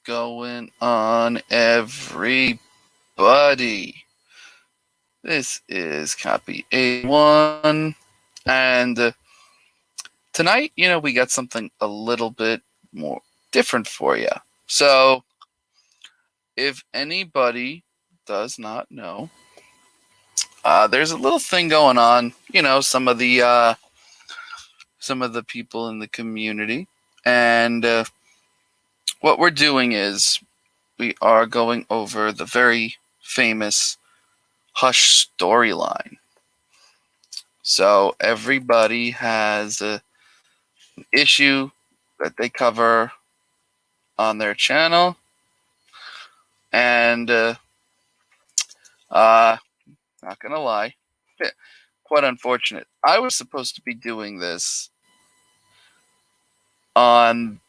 going on, everybody? This is Copy A1, and tonight, we got something a little bit more different for you. So, if anybody does not know, there's a little thing going on. Some of the people in the community, and what we're doing is we are going over the very famous Hush storyline. So everybody has an issue that they cover on their channel, and not gonna lie, quite unfortunate. I was supposed to be doing this on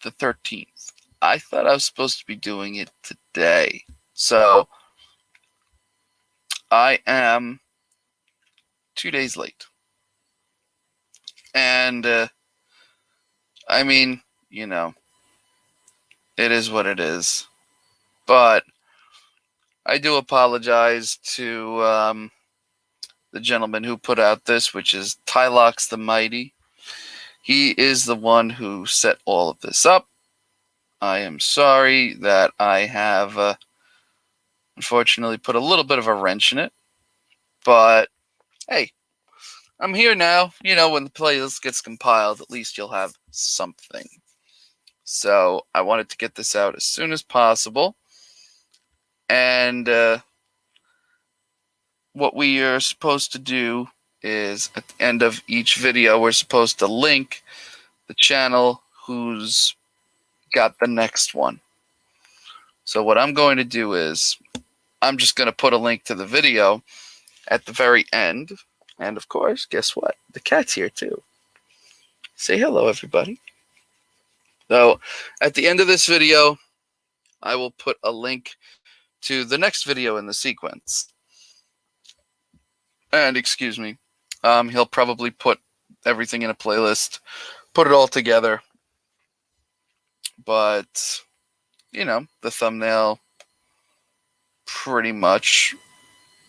the 13th. I thought I was supposed to be doing it today. So I am 2 days late. And I mean, it is what it is. But I do apologize to the gentleman who put out this, which is Tylox the Mighty. He is the one who set all of this up. I am sorry that I have unfortunately put a little bit of a wrench in it. But hey, I'm here now. When the playlist gets compiled, at least you'll have something. So I wanted to get this out as soon as possible. And what we are supposed to do is at the end of each video, we're supposed to link the channel who's got the next one. So what I'm going to do is I'm just going to put a link to the video at the very end. And of course, guess what? The cat's here too. Say hello, everybody. So at the end of this video, I will put a link to the next video in the sequence. And excuse me, he'll probably put everything in a playlist, put it all together. But, the thumbnail pretty much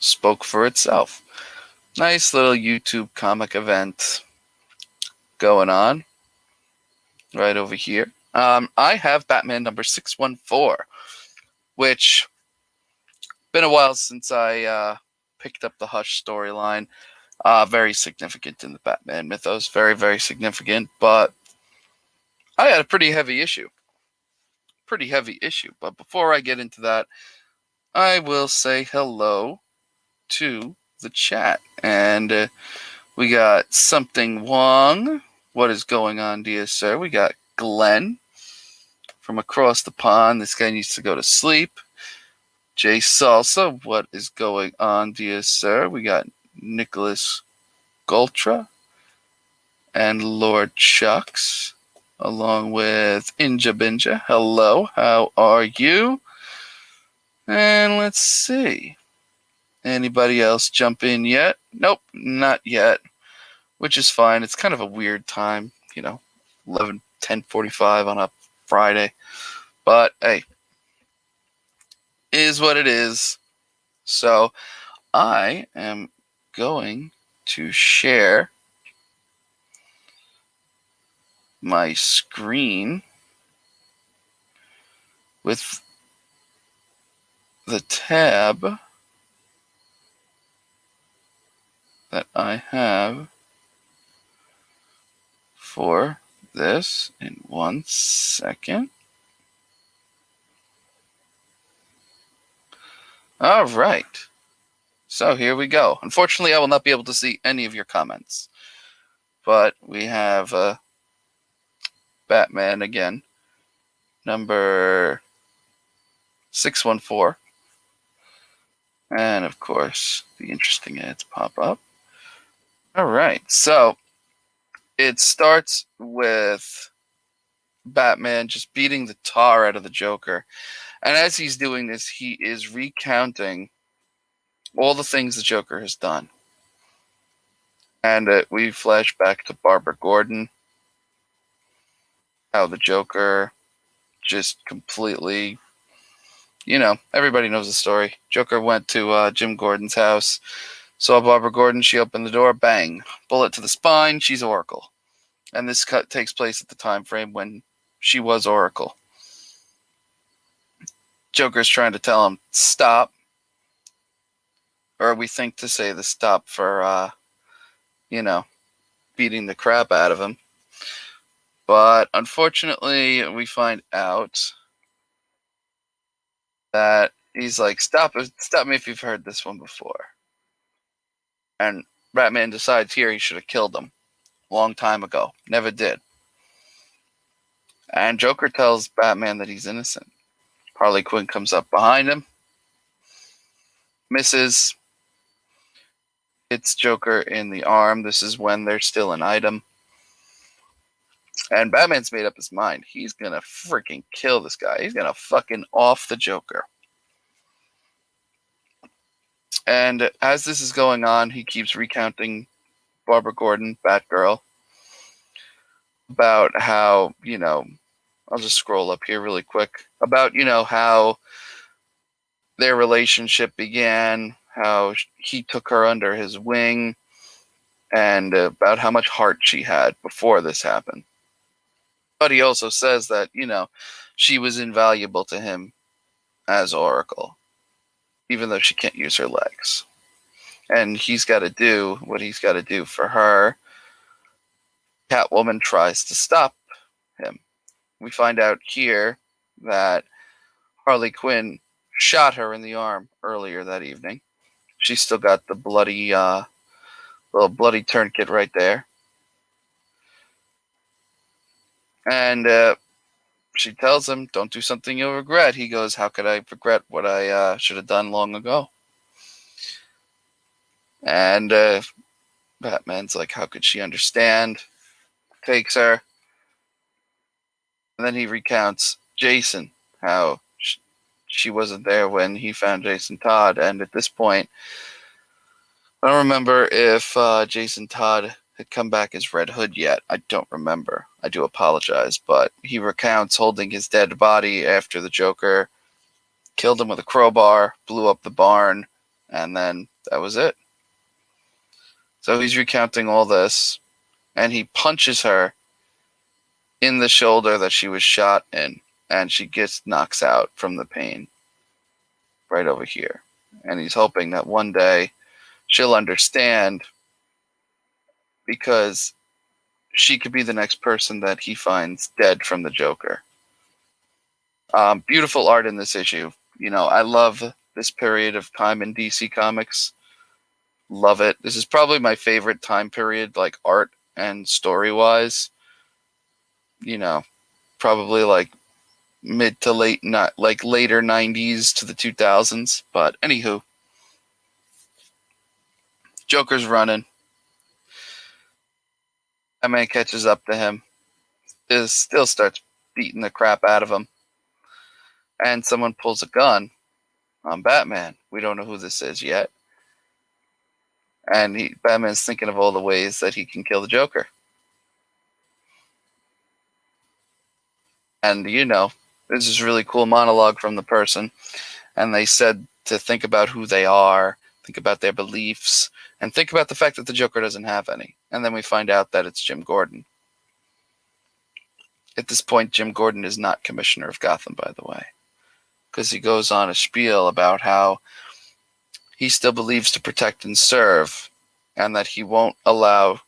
spoke for itself. Nice little YouTube comic event going on right over here. I have Batman number 614, which been a while since I picked up the Hush storyline. Very significant in the Batman mythos. Very, very significant. But I had a pretty heavy issue. But before I get into that, I will say hello to the chat. And we got Something Wong. What is going on, dear sir? We got Glenn from across the pond. This guy needs to go to sleep. Jay Salsa. What is going on, dear sir? We got Nicholas Goltra and Lord Chucks, along with Inja Binja. Hello, how are you? And let's see. Anybody else jump in yet? Nope, not yet. Which is fine. It's kind of a weird time, 10:45 on a Friday. But hey, is what it is. So I am going to share my screen with the tab that I have for this in 1 second. All right. So here we go. Unfortunately, I will not be able to see any of your comments. But we have Batman again, number 614. And of course, the interesting ads pop up. All right. So it starts with Batman just beating the tar out of the Joker. And as he's doing this, he is recounting all the things the Joker has done. And we flash back to Barbara Gordon, how the Joker just completely, everybody knows the story. Joker went to Jim Gordon's house, saw Barbara Gordon, she opened the door, bang, bullet to the spine, she's Oracle. And this cut takes place at the time frame when she was Oracle. Joker's trying to tell him, stop. Or we think to say the stop for, beating the crap out of him. But unfortunately, we find out that he's like, stop me if you've heard this one before. And Batman decides here he should have killed him a long time ago. Never did. And Joker tells Batman that he's innocent. Harley Quinn comes up behind him, misses, hits Joker in the arm. This is when they're still an item. And Batman's made up his mind. He's gonna freaking kill this guy. He's gonna fucking off the Joker. And as this is going on, he keeps recounting Barbara Gordon, Batgirl, about how, I'll just scroll up here really quick, about, how their relationship began, how he took her under his wing, and about how much heart she had before this happened. But he also says that, she was invaluable to him as Oracle, even though she can't use her legs. And he's got to do what he's got to do for her. Catwoman tries to stop him. We find out here that Harley Quinn shot her in the arm earlier that evening. She's still got the bloody, little bloody tourniquet right there. And she tells him, don't do something you'll regret. He goes, how could I regret what I should have done long ago? And Batman's like, how could she understand? Takes her. And then he recounts Jason, how she wasn't there when he found Jason Todd. And at this point, I don't remember if Jason Todd had come back as Red Hood yet. I don't remember. I do apologize. But he recounts holding his dead body after the Joker killed him with a crowbar, blew up the barn, and then that was it. So he's recounting all this, and he punches her in the shoulder that she was shot in, and she knocks out from the pain right over here. And he's hoping that one day she'll understand, because she could be the next person that he finds dead from the Joker. Beautiful art in this issue. I love this period of time in DC Comics. Love it. This is probably my favorite time period, like art and story-wise. Probably like mid to late, not like later 90s to the 2000s. But anywho, Joker's running. Batman catches up to him. Still starts beating the crap out of him. And someone pulls a gun on Batman. We don't know who this is yet. And Batman's thinking of all the ways that he can kill the Joker. And, this is really cool monologue from the person. And they said to think about who they are, think about their beliefs, and think about the fact that the Joker doesn't have any. And then we find out that it's Jim Gordon. At this point, Jim Gordon is not Commissioner of Gotham, by the way, because he goes on a spiel about how he still believes to protect and serve, and that he won't allow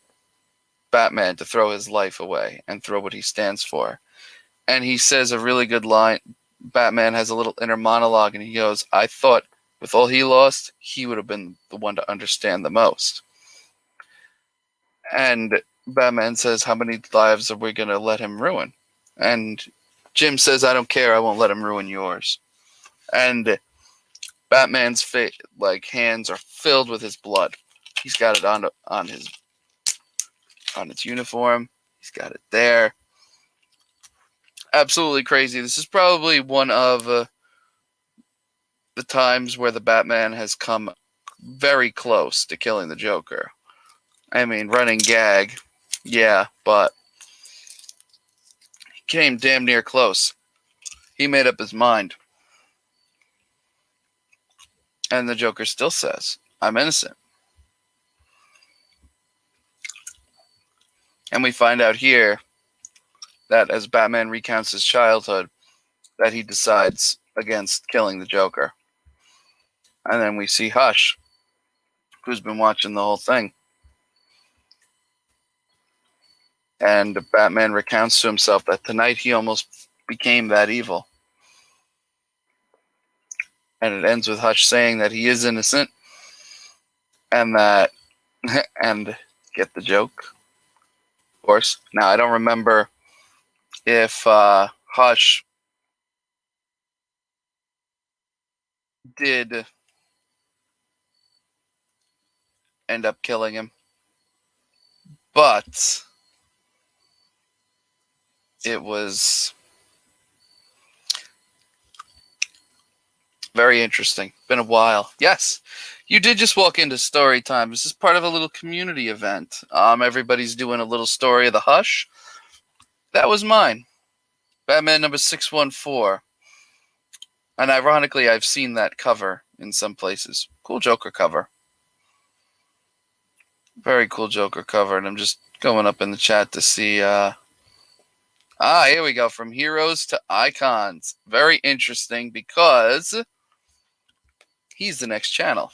Batman to throw his life away and throw what he stands for. And he says a really good line. Batman has a little inner monologue, and he goes, I thought with all he lost, he would have been the one to understand the most. And Batman says, how many lives are we going to let him ruin? And Jim says, I don't care. I won't let him ruin yours. And Batman's hands are filled with his blood. He's got it on his uniform. He's got it there. Absolutely crazy. This is probably one of the times where the Batman has come very close to killing the Joker. I mean, running gag, yeah, but he came damn near close. He made up his mind. And the Joker still says, I'm innocent. And we find out here that as Batman recounts his childhood, that he decides against killing the Joker. And then we see Hush, who's been watching the whole thing. And Batman recounts to himself that tonight he almost became that evil. And it ends with Hush saying that he is innocent and that, and get the joke, of course. Now, I don't remember if Hush did end up killing him, but it was very interesting. Been a while. Yes, you did just walk into story time. This is part of a little community event. Everybody's doing a little story of the Hush. That was mine. Batman number 614. And ironically, I've seen that cover in some places. Cool Joker cover. Very cool Joker cover. And I'm just going up in the chat to see. Here we go. From heroes to icons. Very interesting because he's the next channel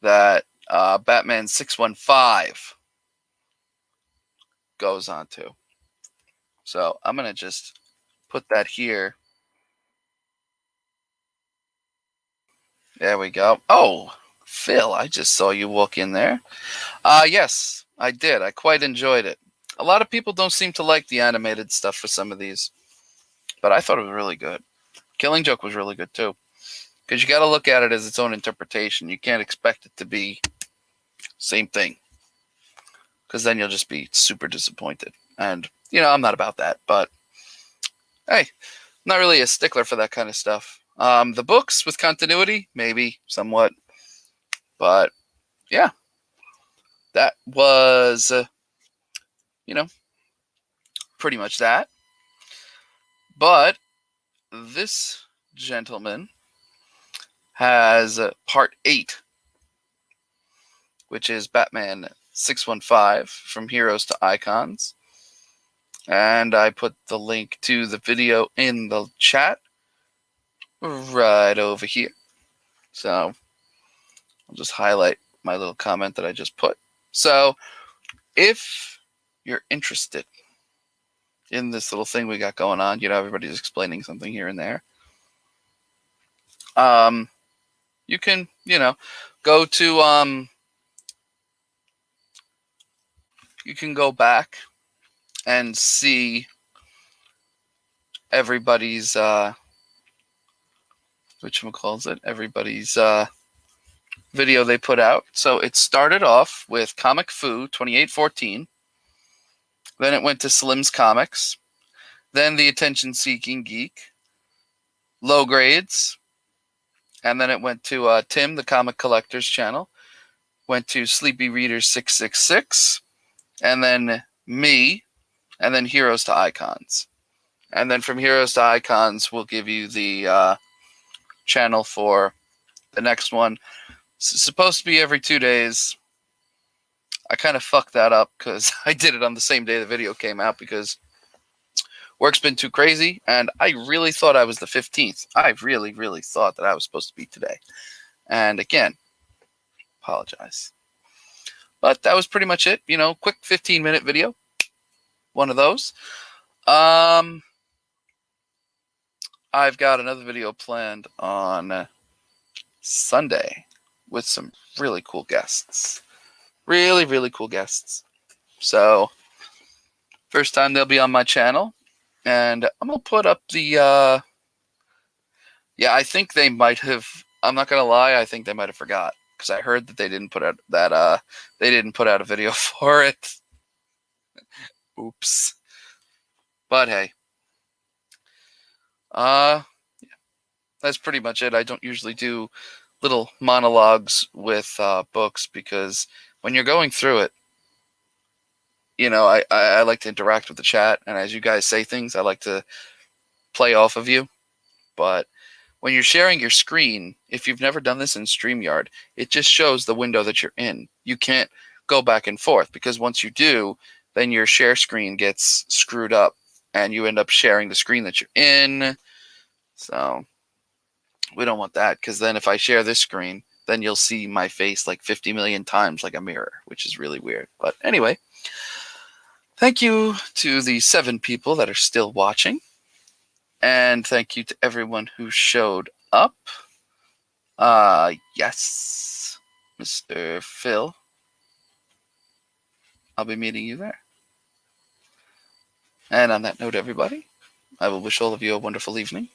that Batman 615 goes on to. So I'm going to just put that here. There we go. Oh, Phil, I just saw you walk in there. Yes, I did. I quite enjoyed it. A lot of people don't seem to like the animated stuff for some of these, but I thought it was really good. Killing Joke was really good too, because you got to look at it as its own interpretation. You can't expect it to be same thing, because then you'll just be super disappointed. And, I'm not about that, but hey, I'm not really a stickler for that kind of stuff. The books with continuity, maybe somewhat, but yeah, that was, pretty much that. But this gentleman has part 8, which is Batman 615 from Heroes to Icons. And I put the link to the video in the chat right over here. So I'll just highlight my little comment that I just put. So if you're interested in this little thing we got going on, everybody's explaining something here and there. You can, go to, you can go back and see everybody's, everybody's video they put out. So it started off with Comic Fu 2814. Then it went to Slim's Comics. Then the Attention Seeking Geek. Low Grades. And then it went to Tim, the Comic Collectors channel. Went to Sleepy Reader 666. And then me. And then Heroes to Icons. And then from Heroes to Icons, we'll give you the channel for the next one. It's supposed to be every 2 days. I kind of fucked that up because I did it on the same day the video came out because work's been too crazy, and I really thought I was the 15th. I really, really thought that I was supposed to be today. And again, apologize. But that was pretty much it. Quick 15-minute video. One of those. I've got another video planned on Sunday with some really cool guests. Really, really cool guests. So, first time they'll be on my channel. And I'm going to put up the, I think they might have, I'm not going to lie, I think they might have forgot. Because I heard that they didn't put out they didn't put out a video for it. Oops. But hey. That's pretty much it. I don't usually do little monologues with books because when you're going through it, I like to interact with the chat, and as you guys say things, I like to play off of you. But when you're sharing your screen, if you've never done this in StreamYard, it just shows the window that you're in. You can't go back and forth, because once you do, then your share screen gets screwed up and you end up sharing the screen that you're in. So we don't want that, because then if I share this screen, then you'll see my face like 50 million times like a mirror, which is really weird. But anyway, thank you to the 7 people that are still watching. And thank you to everyone who showed up. Yes, Mr. Phil. I'll be meeting you there. And on that note, everybody, I will wish all of you a wonderful evening.